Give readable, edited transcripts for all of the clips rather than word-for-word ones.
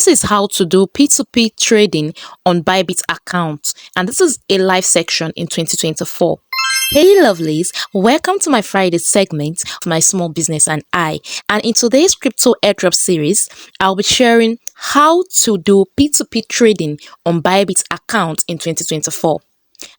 This is how to do P2P trading on Bybit account, and this is a live section in 2024. Hey lovelies, welcome to my Friday segment of my small business and I. And in today's crypto airdrop series, I'll be sharing how to do P2P trading on Bybit account in 2024.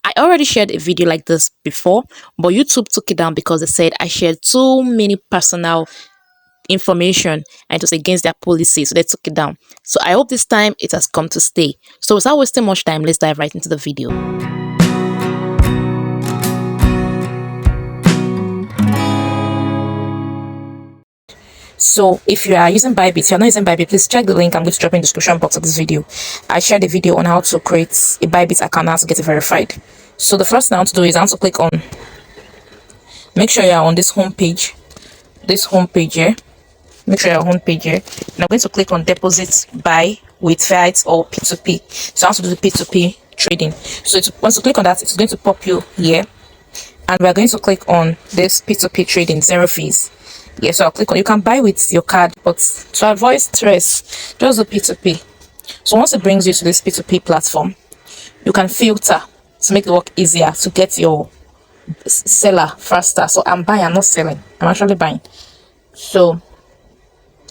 I already shared a video like this before, but YouTube took it down because they said I shared too many personal information and it was against their policy, so they took it down. So I hope this time it has come to stay. So without wasting much time, let's dive right into the video. So if you are using Bybit, if you're not using Bybit, please check the link I'm going to drop in the description box of this video. I shared a video on how to create a Bybit account, how to get it verified. So the first thing I want to do is I want to click on, make sure you're on this home page here. Make sure you're on home page here. And I'm going to click on deposit, buy with fiat or P2P. So I want to do the P2P trading. So once you click on that, it's going to pop you here. And we're going to click on this P2P trading, zero fees. Yeah, so I'll click on, you can buy with your card, but to avoid stress, just do P2P. So once it brings you to this P2P platform, you can filter to make the work easier to get your seller faster. So I'm buying, I'm not selling, I'm actually buying. So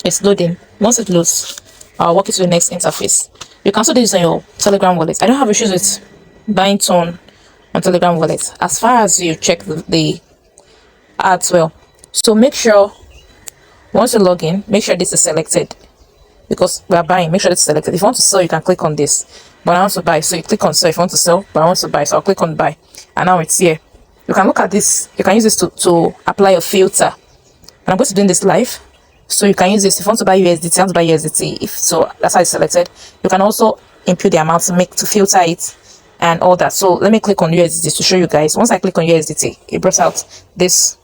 it's loading. Once it loads, I'll walk you to the next interface. You can also do this on your Telegram wallet. I don't have issues with buying tone on Telegram wallet as far as you check the ads well. So make sure once you log in, make sure this is selected because we are buying. Make sure it's selected. If you want to sell, you can click on this, but I want to buy, so you click on sell. If you want to sell, but I want to buy, so I'll click on buy, and now it's here. You can look at this. You can use this to apply a filter, and I'm going to do this live. So you can use this if you want to buy USDT, you want to buy USDT. If so, that's how it's selected. You can also input the amount to filter it and all that. So let me click on USDT to show you guys. Once I click on USDT, it brought out this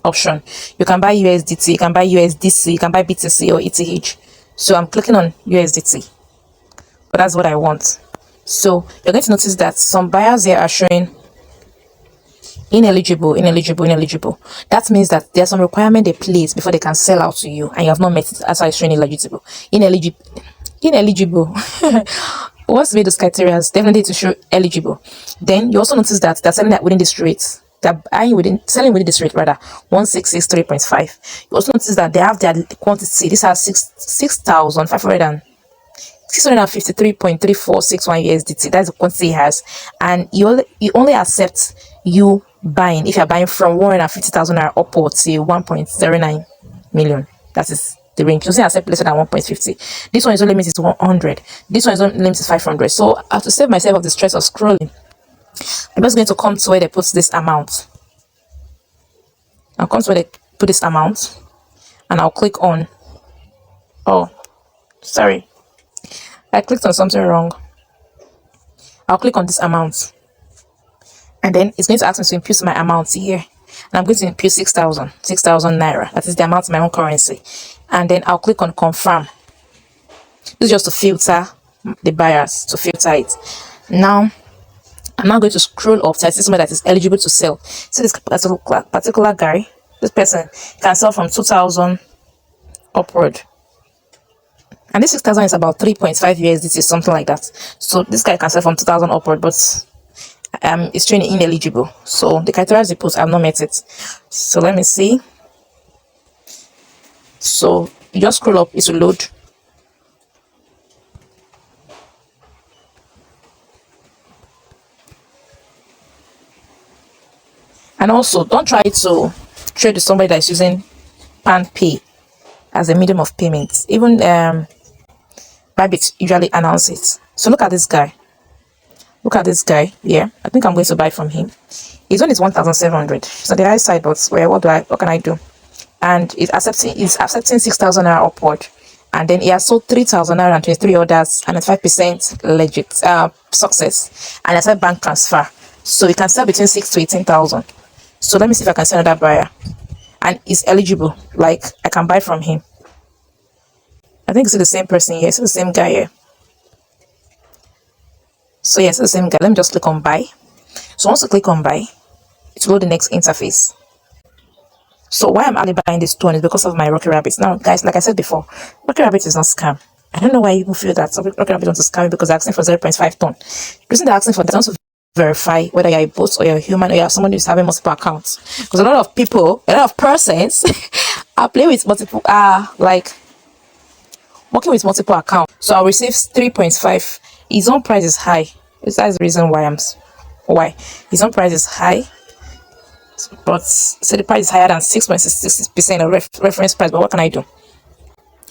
option. You can buy USDT, you can buy USDC, you can buy BTC or ETH. So I'm clicking on USDT, but that's what I want. So you're going to notice that some buyers here are showing ineligible. That means that there's some requirement they place before they can sell out to you, and you have not met it. That's why it's showing ineligible. Once you meet those criteria, definitely to show eligible. Then you also notice that they're selling that within this rate. They're selling within this rate, rather 1663.5. You also notice that they have their quantity. This has 653.3461 USDT. That's the quantity he has, and you only accept you buying if you're buying from 150,000 naira upwards to 1.09 million. That is the range. You only accept less than 1.50. This one is only limited to 100. This one is only limited to 500. So I have to save myself of the stress of scrolling. I'm just going to come to where they put this amount. I'll come to where they put this amount, and I'll click on. Oh, sorry, I clicked on something wrong. I'll click on this amount, and then it's going to ask me to input my amount here, and I'm going to input 6,000 naira. That is the amount in my own currency, and then I'll click on confirm. This is just to filter the buyers, to filter it. Now I'm now going to scroll up to see somebody that is eligible to sell. See this particular guy, this person can sell from 2,000 upward. And this 6,000 is about 3.5 USDT, something like that. So this guy can sell from 2,000 upward, but it's showing ineligible. So the criteria they put, I have not met it. So let me see. So you just scroll up, it will load. And also, don't try to trade with somebody that's using Pay as a medium of payment. Even Bybit usually announce it. So look at this guy. Look at this guy here. I think I'm going to buy from him. His one is 1,700. So the high side, but what can I do? And it's accepting 6,000 naira upward. And then he has sold 3,000 naira and 23 orders and 5% legit success. And I said bank transfer. So we can sell between 6 to 18,000. So let me see if I can send another buyer, and he's eligible. Like I can buy from him. I think it's the same person here. It's the same guy here. So yes, it's the same guy. Let me just click on buy. So once you click on buy, it will load the next interface. So why I'm only buying this tone is because of my Rocky Rabbit. Now, guys, like I said before, Rocky Rabbit is not scam. I don't know why people feel that some people want to scam me because they're asking for 0.5 ton. The reason they're asking for that, to verify whether you're a bot or you're a human or you're someone who's having multiple accounts. Because a lot of people, a lot of persons are playing with multiple, like working with multiple accounts. So I'll receive 3.5. His own price is high. That's the reason why his own price is high. But so the price is higher than 6.66% of reference price. But what can I do?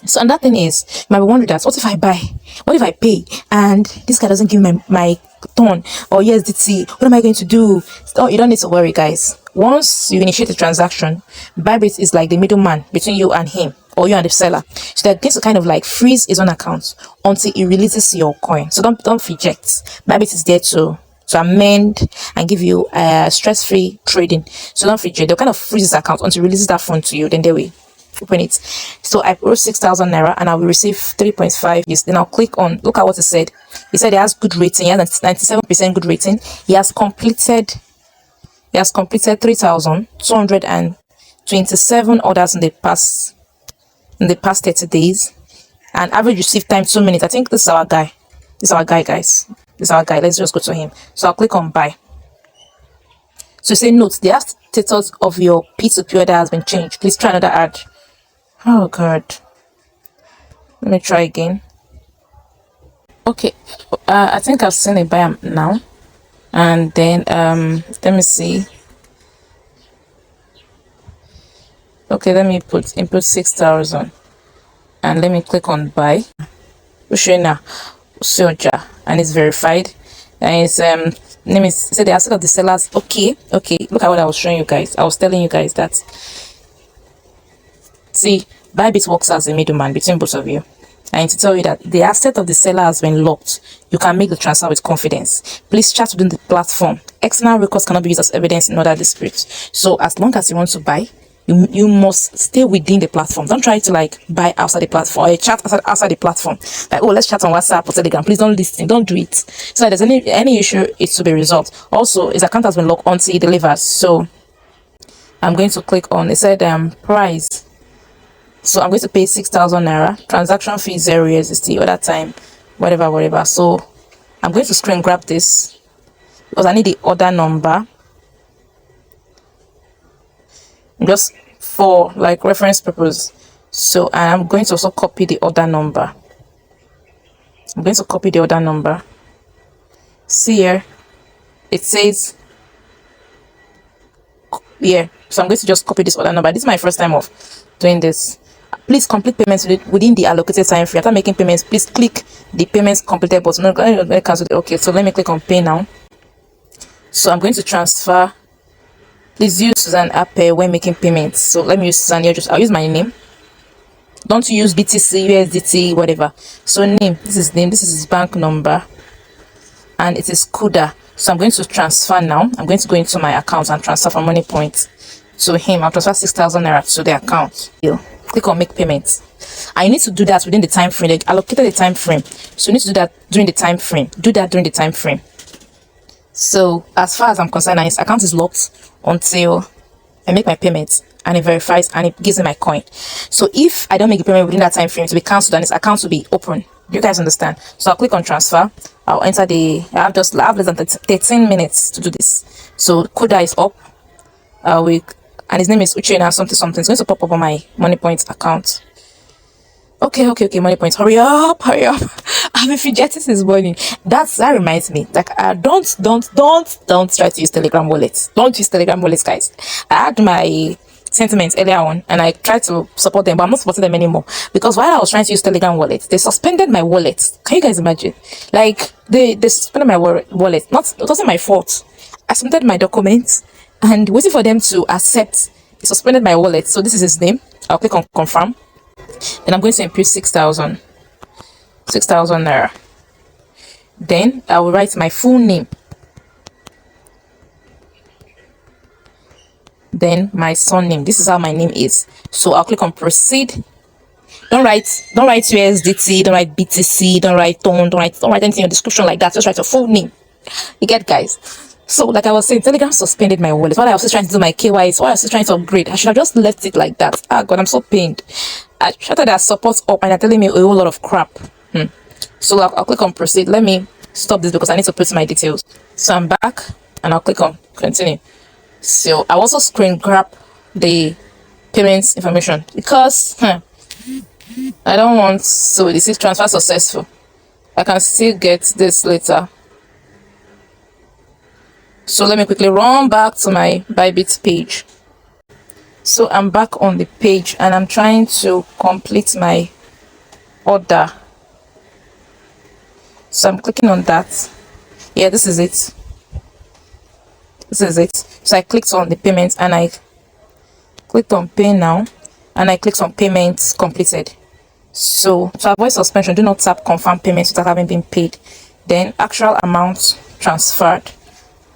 So another thing is, you might be wondering that, what if I buy? What if I pay and this guy doesn't give me my ton or USDT? What am I going to do? So you don't need to worry, guys. Once you initiate a transaction, Bybit is like the middleman between you and him, or you and the seller. So they're going to kind of like freeze his own account until he releases your coin. So don't reject. Bybit is there to amend and give you stress-free trading. So don't reject. They'll kind of freeze his account until he releases that fund to you. Then they will open it. So I wrote 6,000 naira and I will receive 3.5. Yes, then I'll click on, look at what it said. He said he has good rating. He has 97% good rating. He has completed 3,227 orders in the past 30 days, and average receive time 2 minutes. I think this is our guy. Guys. This is our guy. Let's just go to him. So I'll click on buy. So say note, the status of your P2P order has been changed. Please try another ad. Oh god, let me try again. Okay, I think I've seen a buy now, and then let me see. Okay, let me input 6,000 and let me click on buy. Ushena Soja, and it's verified, and it's let me say the asset of the sellers. Okay, look at what I was showing you guys. I was telling you guys that, see, Bybit works as a middleman between both of you. I need to tell you that the asset of the seller has been locked. You can make the transfer with confidence. Please chat within the platform. External records cannot be used as evidence in other disputes. So as long as you want to buy, you must stay within the platform. Don't try to like buy outside the platform or chat outside the platform. Like, oh, let's chat on WhatsApp or Telegram. Please don't listen. Don't do it. So if there's any issue, it's to be resolved. Also, his account has been locked until he delivers. So I'm going to click on, it said price. So I'm going to pay 6,000 naira. Transaction fee 0 USDT. Other time, whatever. So I'm going to screen grab this because I need the order number, just for like reference purpose. So I'm going to also copy the order number. See here, it says here. So I'm going to just copy this order number. This is my first time of doing this. Please complete payments within the allocated time frame. After making payments, please click the payments completed button. Okay, so let me click on pay now. So I'm going to transfer. Please use Susan app when making payments. So let me use Susan here. I'll use my name. Don't use BTC, USDT, whatever. So name, this is name, this is his bank number, and it is CUDA. So I'm going to transfer now. I'm going to go into my account and transfer from money point to him. I'll transfer 6,000 naira to the account. Click on make payments. I need to do that within the time frame. Like, allocated the time frame. So you need to do that during the time frame. So as far as I'm concerned, his account is locked until I make my payment and it verifies and it gives me my coin. So if I don't make the payment within that time frame, to be cancelled and his account will be open. You guys understand? So I'll click on transfer. I'll enter I have less than 13 minutes to do this. So CUDA is up. And his name is Uchena something. It's going to pop up on my money point account. Okay, money points. Hurry up. I've been fidgeting since morning. That reminds me. Like, don't try to use Telegram wallets. Don't use Telegram wallets, guys. I had my sentiments earlier on and I tried to support them, but I'm not supporting them anymore because while I was trying to use Telegram wallets, they suspended my wallet. Can you guys imagine? Like, they suspended my wallet. It wasn't my fault. I submitted my documents and waiting for them to accept. They suspended my wallet. So this is his name. I'll click on confirm. Then I'm going to input 6,000 naira. Then I will write my full name. Then my surname. This is how my name is. So I'll click on proceed. Don't write USDT, don't write BTC, don't write TON, don't write anything in the description like that. Just write your full name. You get, guys? So like I was saying, Telegram suspended my wallet while I was still trying to do my KYC, while I was still trying to upgrade. I should have just left it like that. Ah god, I'm so pained. I shouted that support up and they're telling me a whole lot of crap. So I'll click on proceed. Let me stop this because I need to put my details. So I'm back and I'll click on continue. So I also screen grab the payments information because I don't want, so this is transfer successful. I can still get this later. So let me quickly run back to my Bybit page. So I'm back on the page and I'm trying to complete my order. So I'm clicking on that. Yeah, this is it. This is it. So I clicked on the payment and I clicked on pay now and I clicked on payments completed. So to avoid suspension, do not tap confirm payments without having been paid. Then actual amount transferred.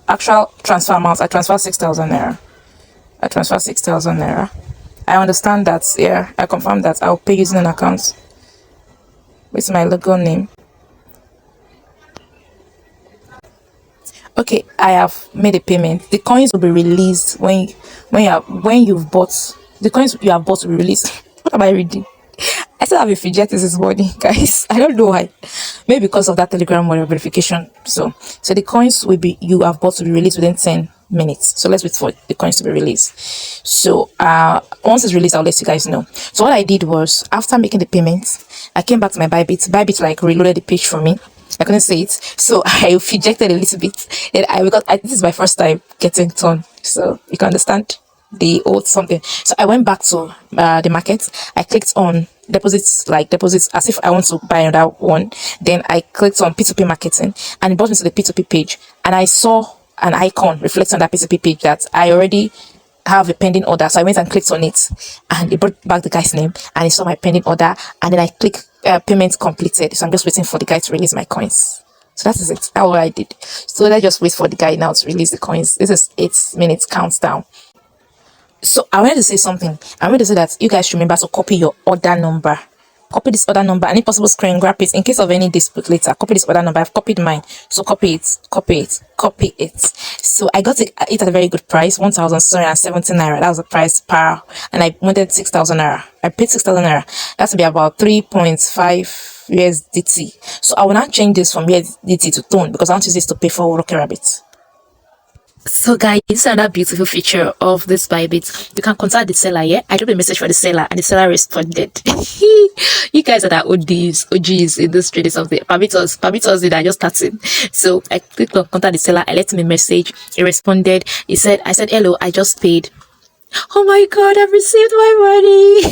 Actual transfer amount, I transferred 6,000 naira. I transferred 6,000 naira. I understand that. Yeah, I confirm that I'll pay using an account with my logo name. Okay, I have made a payment. The coins will be released when you've bought the coins you have bought will be released. What am I reading? I still have a fidget this morning, guys. I don't know why. Maybe because of that Telegram model verification. So the coins will be you have bought to be released within 10 minutes. So let's wait for the coins to be released. So once it's released, I'll let you guys know. So what I did was after making the payment, I came back to my Bybit. Bybit like reloaded the page for me. I couldn't say it, so I fidgeted a little bit. And this is my first time getting turned, so you can understand the old something. So I went back to the market. I clicked on deposits as if I want to buy another one. Then I clicked on P2P marketing and it brought me to the P2P page, and I saw an icon reflecting on that P2P page that I already have a pending order. So I went and clicked on it and it brought back the guy's name and he saw my pending order, and then I clicked payment completed. So I'm just waiting for the guy to release my coins. So that is it. That's what I did. So let's just wait for the guy now to release the coins. This is 8 minutes countdown. So I wanted to say something. I wanted to say that you guys should remember to copy your order number. Copy this order number and if possible screen grab it in case of any dispute later. Copy this order number. I've copied mine, so copy it. So I got it at a very good price, 1,670 naira. That was the price per, and I wanted 6,000 naira. I paid 6,000 naira. That's to be about 3.5 USDT. So I will not change this from USDT to tone because I want to use this to pay for Rocket Rabbit. So guys, this is another beautiful feature of this Bybit. You can contact the seller. Yeah, I dropped a message for the seller and the seller responded. You guys are the OGs in this trading of the Permitters did I just started. So I clicked on contact the seller. I left him a message. He responded. I said hello, I just paid. Oh my god, I've received my money.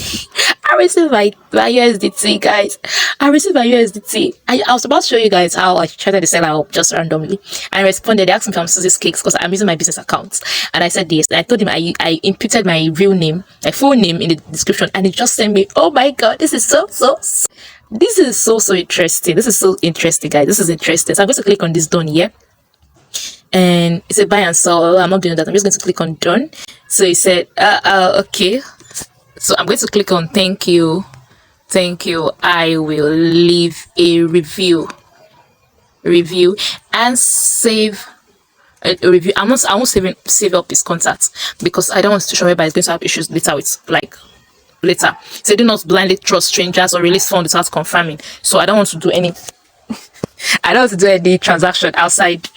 I received my USDT, guys. I received my USDT. I was about to show you guys how I chatted the seller up just randomly. And I responded. They asked me if I'm Sussy's Cakes because I'm using my business account. And I said yes. And I told him I inputted my real name, my full name in the description. And he just sent me, oh my god, this is so interesting. This is so interesting, guys. This is interesting. So I'm going to click on this done here. And it's a buy and sell. I'm not doing that. I'm just going to click on done. So he said okay, so I'm going to click on thank you, I will leave a review and save a review. I won't save up his contacts because I don't want to show whereby it's going to have issues later with later. So do not blindly trust strangers or release funds without confirming. So I don't want to do any transaction outside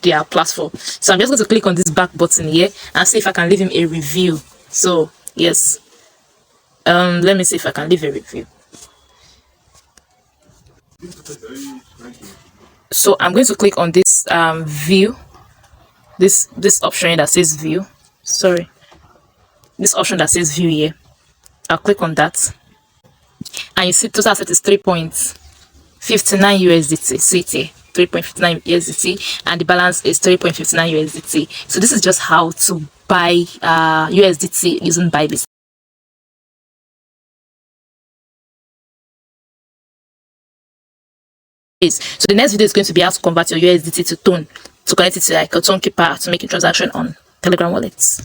their platform. So I'm just going to click on this back button here and see if I can leave him a review. So yes, let me see if I can leave a review. So I'm going to click on this view, this option that says view. Sorry, this option that says view here. I'll click on that, and you see total asset is 3.59 USDT. See it here, 3.59 USDT, and the balance is 3.59 USDT. So this is just how to buy USDT using Bybit. So the next video is going to be how to convert your USDT to tone, to connect it to like a tone keeper to make a transaction on Telegram wallets.